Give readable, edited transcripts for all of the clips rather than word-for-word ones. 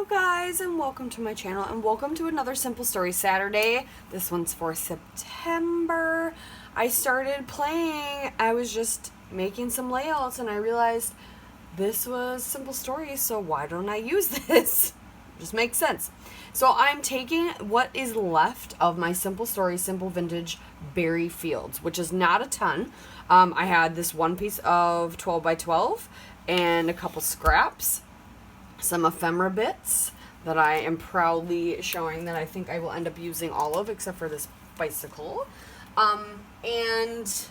you guys, and welcome to my channel, and welcome to another Simple Story Saturday. This one's for September. I started playing. I was just making some layouts and I realized this was Simple Stories, so why don't I use this? Just makes sense. So I'm taking what is left of my Simple Story Simple Vintage Berry Fields, which is not a ton. I had this one piece of 12 by 12 and a couple scraps, some ephemera bits that I am proudly showing that I think I will end up using all of, except for this bicycle. And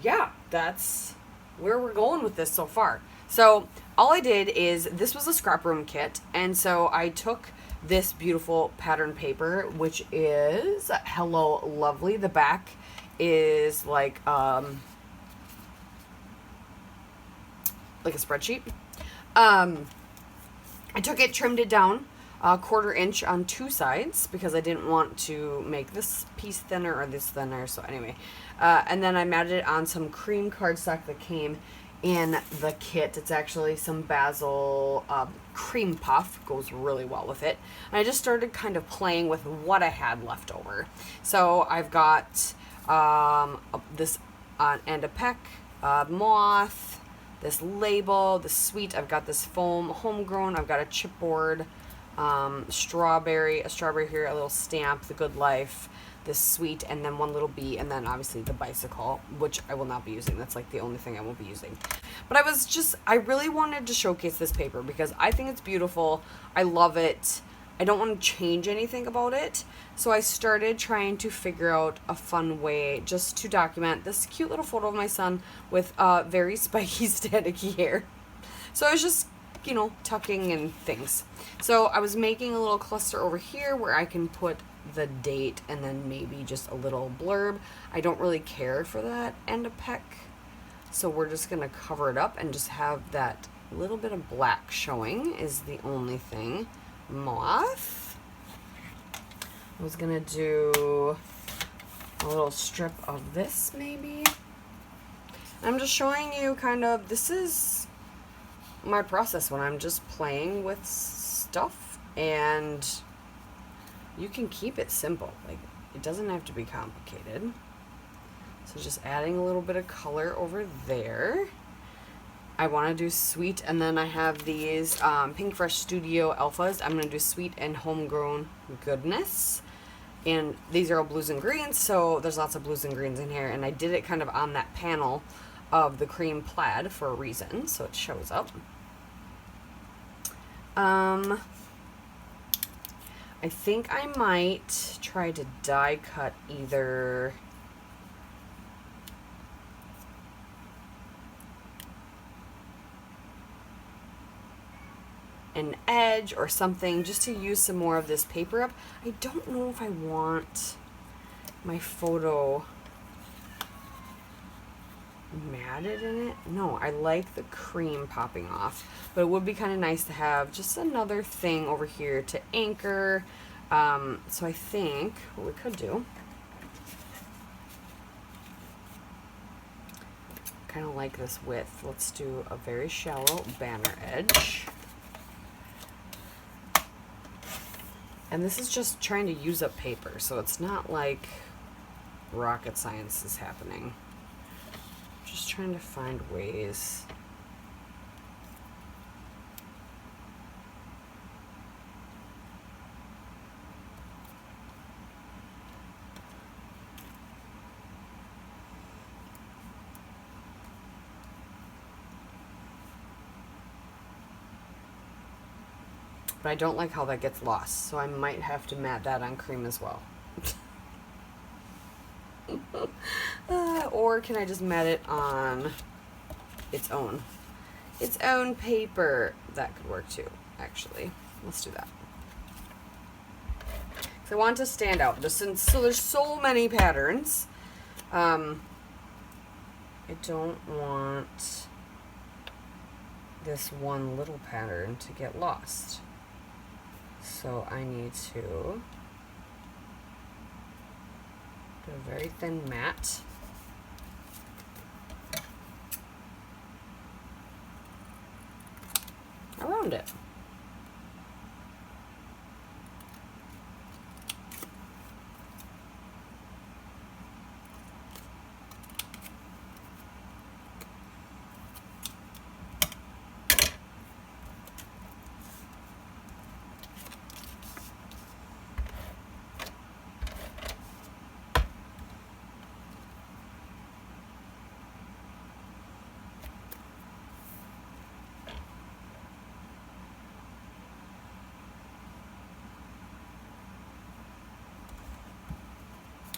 yeah, that's where we're going with this so far. So all I did is, this was a scrap room kit, and so I took this beautiful pattern paper, which is Hello Lovely. The back is like a spreadsheet. I took it, trimmed it down a 1/4 inch on two sides because I didn't want to make this piece thinner or this thinner. So anyway, and then I matted it on some cream cardstock that came in the kit. It's actually some basil cream puff, goes really well with it. And I just started kind of playing with what I had left over. So I've got this Anda Peck moth, this label, the sweet. I've got this foam homegrown. I've got a chipboard, strawberry, a strawberry here, a little stamp, the Good Life, this sweet, and then one little bee, and then obviously the bicycle, which I will not be using. That's like the only thing I won't be using. But I really wanted to showcase this paper because I think it's beautiful. I love it. I don't want to change anything about it. So I started trying to figure out a fun way just to document this cute little photo of my son with very spiky, staticky hair. So I was just, tucking in things. So I was making a little cluster over here where I can put the date and then maybe just a little blurb. I don't really care for that Anda Peck. So we're just going to cover it up and just have that little bit of black showing is the only thing. Moth. I was gonna do a little strip of this maybe. I'm just showing you kind of, this is my process when I'm just playing with stuff, and you can keep it simple. Like, it doesn't have to be complicated. So just adding a little bit of color over there. I want to do sweet, and then I have these Pink Fresh Studio Alphas. I'm going to do sweet and homegrown goodness. And these are all blues and greens, so there's lots of blues and greens in here. And I did it kind of on that panel of the cream plaid for a reason, so it shows up. I think I might try to die cut either an edge or something just to use some more of this paper up. I don't know if I want my photo matted in it. No, I like the cream popping off, but it would be kind of nice to have just another thing over here to anchor. So I think what we could do, kind of like this width, let's do a very shallow banner edge. And this is just trying to use up paper, so it's not like rocket science is happening. Just trying to find ways. But I don't like how that gets lost, so I might have to mat that on cream as well. Or can I just mat it on its own paper? That could work too, actually. Let's do that. So I want to stand out. So there's so many patterns. I don't want this one little pattern to get lost. So I need to do a very thin mat. Around it.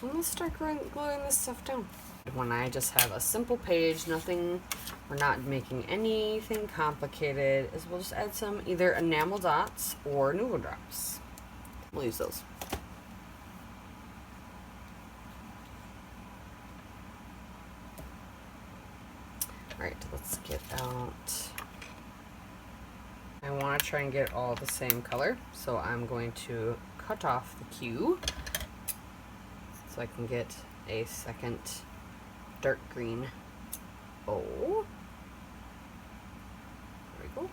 I'm gonna start gluing this stuff down. When I just have a simple page, nothing, we're not making anything complicated, is we'll just add some either enamel dots or noodle drops. We'll use those. Alright, let's get out. I want to try and get all the same color, so I'm going to cut off the Q so I can get a second dark green O. There we go.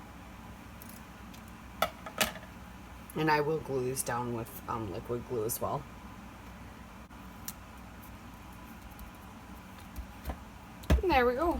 And I will glue these down with liquid glue as well. And there we go.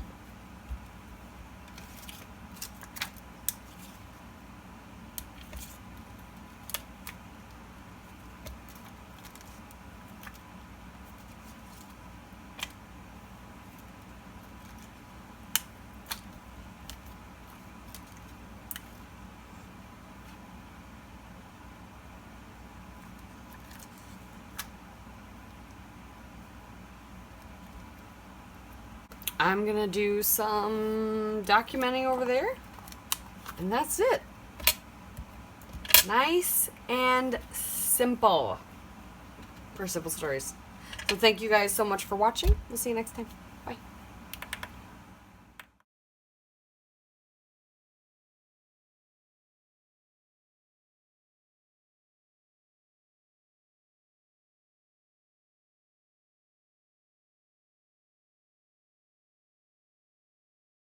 I'm gonna do some documenting over there, and that's it. Nice and simple for Simple Stories. So thank you guys so much for watching. We'll see you next time.